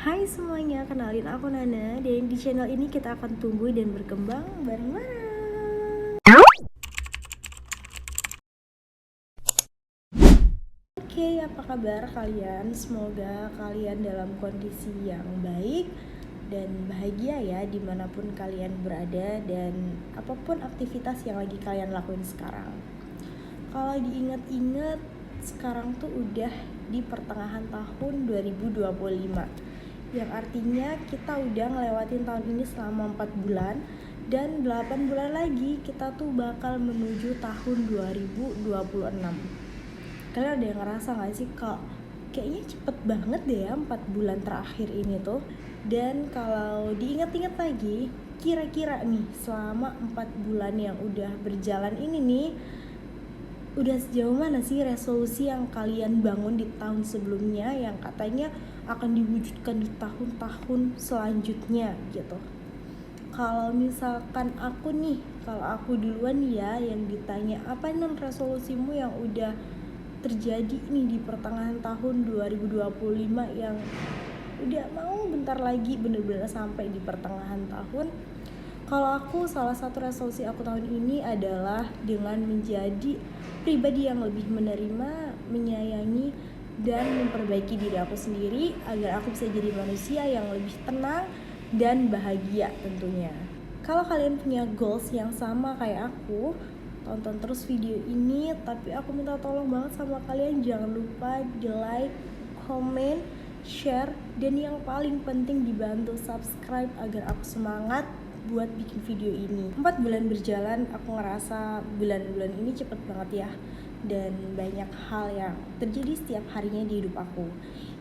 Hai semuanya, kenalin aku Nana. Dan di channel ini kita akan tumbuh dan berkembang bareng-bareng. Oke, apa kabar kalian? Semoga kalian dalam kondisi yang baik dan bahagia ya dimanapun kalian berada, dan apapun aktivitas yang lagi kalian lakuin sekarang. Kalau diingat-ingat, sekarang tuh udah di pertengahan tahun 2025, yang artinya kita udah ngelewatin tahun ini selama 4 bulan, dan 8 bulan lagi kita tuh bakal menuju tahun 2026. Kalian ada yang ngerasa gak sih kok kayaknya cepet banget deh ya 4 bulan terakhir ini tuh? Dan kalau diingat-ingat lagi, kira-kira nih selama 4 bulan yang udah berjalan ini nih, udah sejauh mana sih resolusi yang kalian bangun di tahun sebelumnya yang katanya akan diwujudkan di tahun-tahun selanjutnya gitu? Kalau misalkan kalau aku duluan ya yang ditanya, apa non resolusimu yang udah terjadi nih di pertengahan tahun 2025 yang udah mau bentar lagi bener-bener sampai di pertengahan tahun? Kalau aku, salah satu resolusi aku tahun ini adalah dengan menjadi pribadi yang lebih menerima, menyayangi, dan memperbaiki diri aku sendiri agar aku bisa jadi manusia yang lebih tenang dan bahagia tentunya. Kalau kalian punya goals yang sama kayak aku, tonton terus video ini. Tapi aku minta tolong banget sama kalian, jangan lupa di like, comment, share, dan yang paling penting dibantu subscribe agar aku semangat buat bikin video ini. 4 bulan berjalan, aku ngerasa bulan-bulan ini cepet banget ya, dan banyak hal yang terjadi setiap harinya di hidup aku,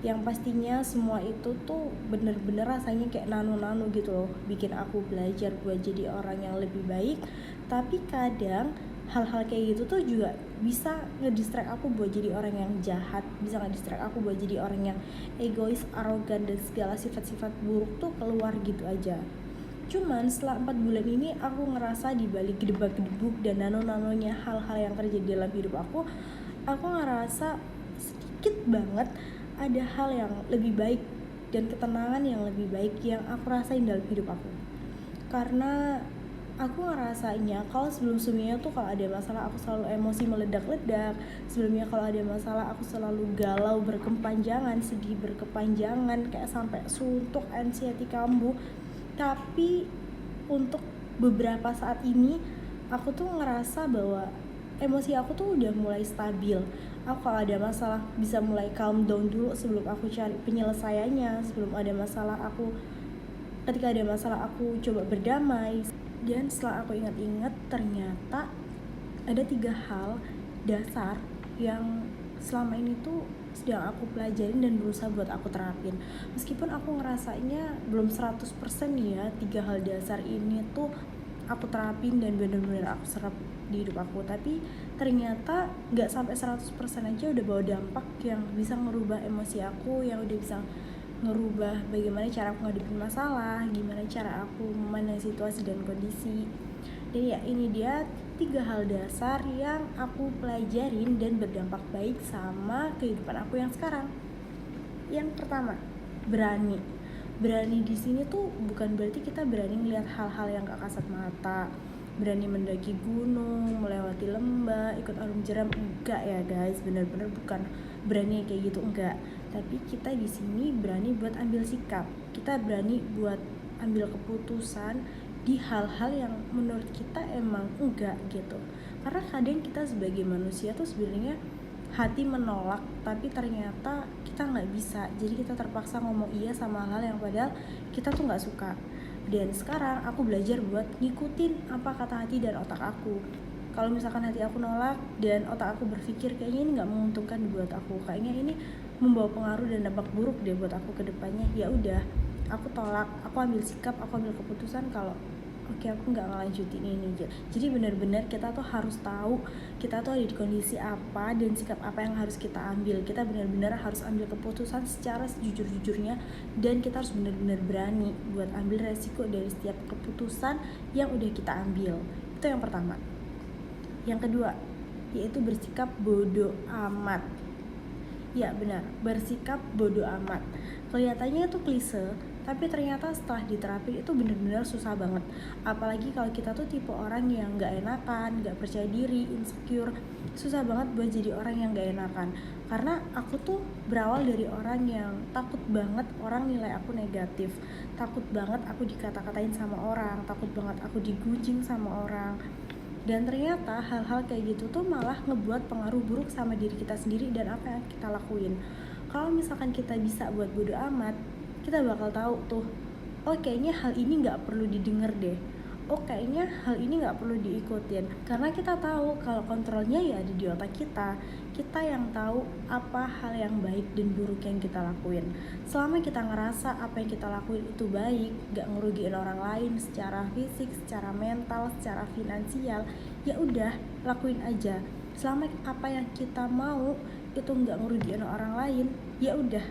yang pastinya semua itu tuh bener-bener rasanya kayak nano-nano gitu loh, bikin aku belajar buat jadi orang yang lebih baik. Tapi kadang hal-hal kayak gitu tuh juga bisa ngedistract aku buat jadi orang yang jahat, bisa ngedistract aku buat jadi orang yang egois, arogan, dan segala sifat-sifat buruk tuh keluar gitu aja. Cuman setelah 4 bulan ini aku ngerasa dibalik gedebak-gedebuk dan nano-nanonya hal-hal yang terjadi dalam hidup aku ngerasa sedikit banget ada hal yang lebih baik dan ketenangan yang lebih baik yang aku rasain dalam hidup aku. Karena aku ngerasanya kalau sebelum-sebelumnya tuh kalau ada masalah aku selalu emosi meledak-ledak. Sebelumnya kalau ada masalah aku selalu galau berkepanjangan, sedih berkepanjangan, kayak sampai suntuk, anxiety kambuh. Tapi untuk beberapa saat ini aku tuh ngerasa bahwa emosi aku tuh udah mulai stabil. Aku kalau ada masalah bisa mulai calm down dulu sebelum aku cari penyelesaiannya. Ketika ada masalah aku coba berdamai. Dan setelah aku ingat-ingat, ternyata ada 3 hal dasar yang selama ini tuh sedang aku pelajarin dan berusaha buat aku terapin. Meskipun aku ngerasanya belum 100% ya 3 hal dasar ini tuh aku terapin dan bener-bener aku serap di hidup aku, tapi ternyata gak sampai 100% aja udah bawa dampak yang bisa ngerubah emosi aku, yang udah bisa ngerubah bagaimana cara aku ngadepin masalah, gimana cara aku memandang situasi dan kondisi. Dan ya ini dia 3 hal dasar yang aku pelajarin dan berdampak baik sama kehidupan aku yang sekarang. Yang pertama, berani. Berani di sini tuh bukan berarti kita berani melihat hal-hal yang gak kasat mata, berani mendaki gunung, melewati lembah, ikut arung jeram, enggak ya guys, bener-bener bukan berani kayak gitu, enggak. Tapi kita di sini berani buat ambil sikap, kita berani buat ambil keputusan di hal-hal yang menurut kita emang enggak gitu. Karena kadang kita sebagai manusia tuh sebenarnya hati menolak, tapi ternyata kita nggak bisa, jadi kita terpaksa ngomong iya sama hal yang padahal kita tuh nggak suka. Dan sekarang aku belajar buat ngikutin apa kata hati dan otak aku. Kalau misalkan hati aku nolak dan otak aku berpikir kayaknya ini nggak menguntungkan buat aku, kayaknya ini membawa pengaruh dan dampak buruk deh buat aku ke depannya, ya udah aku tolak, aku ambil sikap, aku ambil keputusan kalau oke, aku nggak ngelanjutin ini. Jadi benar-benar kita tuh harus tahu kita tuh ada di kondisi apa dan sikap apa yang harus kita ambil. Kita benar-benar harus ambil keputusan secara sejujur-jujurnya, dan kita harus benar-benar berani buat ambil resiko dari setiap keputusan yang udah kita ambil. Itu yang pertama. Yang kedua, yaitu bersikap bodoh amat. Ya benar, bersikap bodoh amat. Kelihatannya itu klise, tapi ternyata setelah diterapin itu bener-bener susah banget. Apalagi kalau kita tuh tipe orang yang gak enakan, gak percaya diri, insecure, susah banget buat jadi orang yang gak enakan. Karena aku tuh berawal dari orang yang takut banget orang nilai aku negatif, takut banget aku dikata-katain sama orang, takut banget aku digunjing sama orang. Dan ternyata hal-hal kayak gitu tuh malah ngebuat pengaruh buruk sama diri kita sendiri dan apa yang kita lakuin. Kalau misalkan kita bisa buat bodo amat, kita bakal tahu tuh, oh kayaknya hal ini nggak perlu didengar deh, oh kayaknya hal ini nggak perlu diikutin. Karena kita tahu kalau kontrolnya ya ada di otak kita. Kita yang tahu apa hal yang baik dan buruk yang kita lakuin. Selama kita ngerasa apa yang kita lakuin itu baik, nggak ngerugiin orang lain secara fisik, secara mental, secara finansial, ya udah lakuin aja. Selama apa yang kita mau itu nggak ngerugiin orang lain, ya udah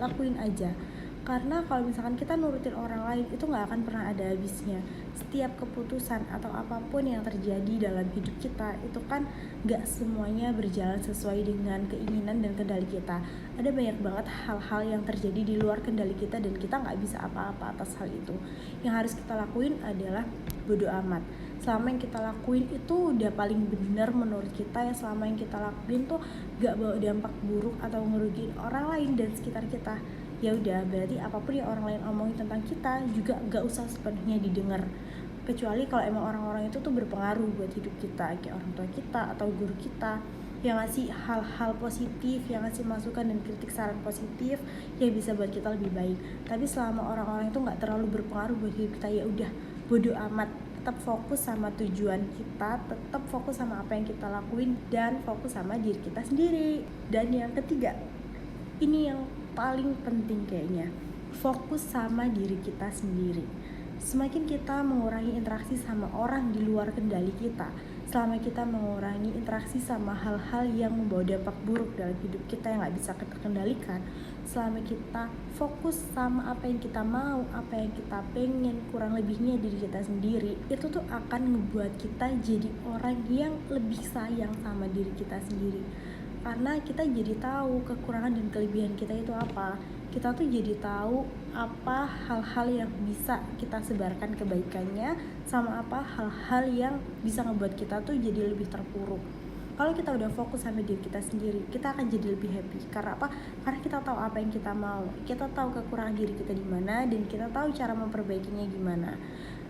lakuin aja. Karena kalau misalkan kita nurutin orang lain itu nggak akan pernah ada habisnya. Setiap keputusan atau apapun yang terjadi dalam hidup kita itu kan nggak semuanya berjalan sesuai dengan keinginan dan kendali kita. Ada banyak banget hal-hal yang terjadi di luar kendali kita dan kita nggak bisa apa-apa atas hal itu. Yang harus kita lakuin adalah bodo amat. Selama yang kita lakuin itu udah paling benar menurut kita, ya selama yang kita lakuin tuh gak bawa dampak buruk atau ngerugiin orang lain dan sekitar kita, ya udah berarti apapun yang orang lain omongin tentang kita juga gak usah sepenuhnya didengar. Kecuali kalau emang orang-orang itu tuh berpengaruh buat hidup kita, kayak orang tua kita atau guru kita yang ngasih hal-hal positif, yang ngasih masukan dan kritik saran positif yang bisa buat kita lebih baik. Tapi selama orang-orang itu gak terlalu berpengaruh buat hidup kita, ya udah bodo amat. Tetap fokus sama tujuan kita, tetap fokus sama apa yang kita lakuin, dan fokus sama diri kita sendiri. Dan yang ketiga, ini yang paling penting kayaknya, fokus sama diri kita sendiri. Semakin kita mengurangi interaksi sama orang di luar kendali kita, selama kita mengurangi interaksi sama hal-hal yang membawa dampak buruk dalam hidup kita yang gak bisa kita kendalikan, selama kita fokus sama apa yang kita mau, apa yang kita pengen, kurang lebihnya diri kita sendiri, itu tuh akan ngebuat kita jadi orang yang lebih sayang sama diri kita sendiri. Karena kita jadi tahu kekurangan dan kelebihan kita itu apa. Kita tuh jadi tahu apa hal-hal yang bisa kita sebarkan kebaikannya, sama apa hal-hal yang bisa ngebuat kita tuh jadi lebih terpuruk. Kalau kita udah fokus sama diri kita sendiri, kita akan jadi lebih happy. Karena apa? Karena kita tahu apa yang kita mau, kita tahu kekurangan diri kita di mana, dan kita tahu cara memperbaikinya gimana.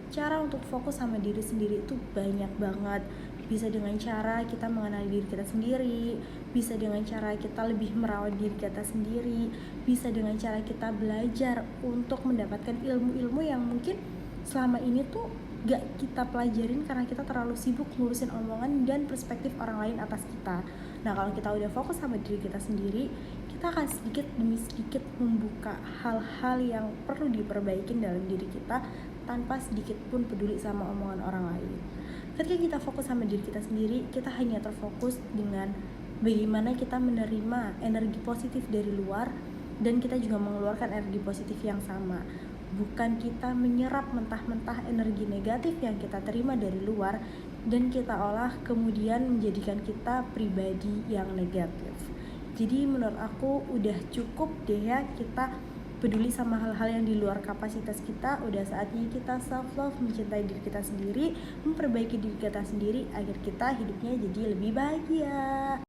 Cara untuk fokus sama diri sendiri itu banyak banget. Bisa dengan cara kita mengenali diri kita sendiri, bisa dengan cara kita lebih merawat diri kita sendiri, bisa dengan cara kita belajar untuk mendapatkan ilmu-ilmu yang mungkin selama ini tuh gak kita pelajarin karena kita terlalu sibuk ngurusin omongan dan perspektif orang lain atas kita. Nah, kalau kita udah fokus sama diri kita sendiri, kita akan sedikit demi sedikit membuka hal-hal yang perlu diperbaikin dalam diri kita tanpa sedikit pun peduli sama omongan orang lain. Ketika kita fokus sama diri kita sendiri, kita hanya terfokus dengan bagaimana kita menerima energi positif dari luar, dan kita juga mengeluarkan energi positif yang sama. Bukan kita menyerap mentah-mentah energi negatif yang kita terima dari luar dan kita olah kemudian menjadikan kita pribadi yang negatif. Jadi menurut aku udah cukup deh ya kita peduli sama hal-hal yang di luar kapasitas kita. Udah saatnya kita self love, mencintai diri kita sendiri, memperbaiki diri kita sendiri agar kita hidupnya jadi lebih bahagia.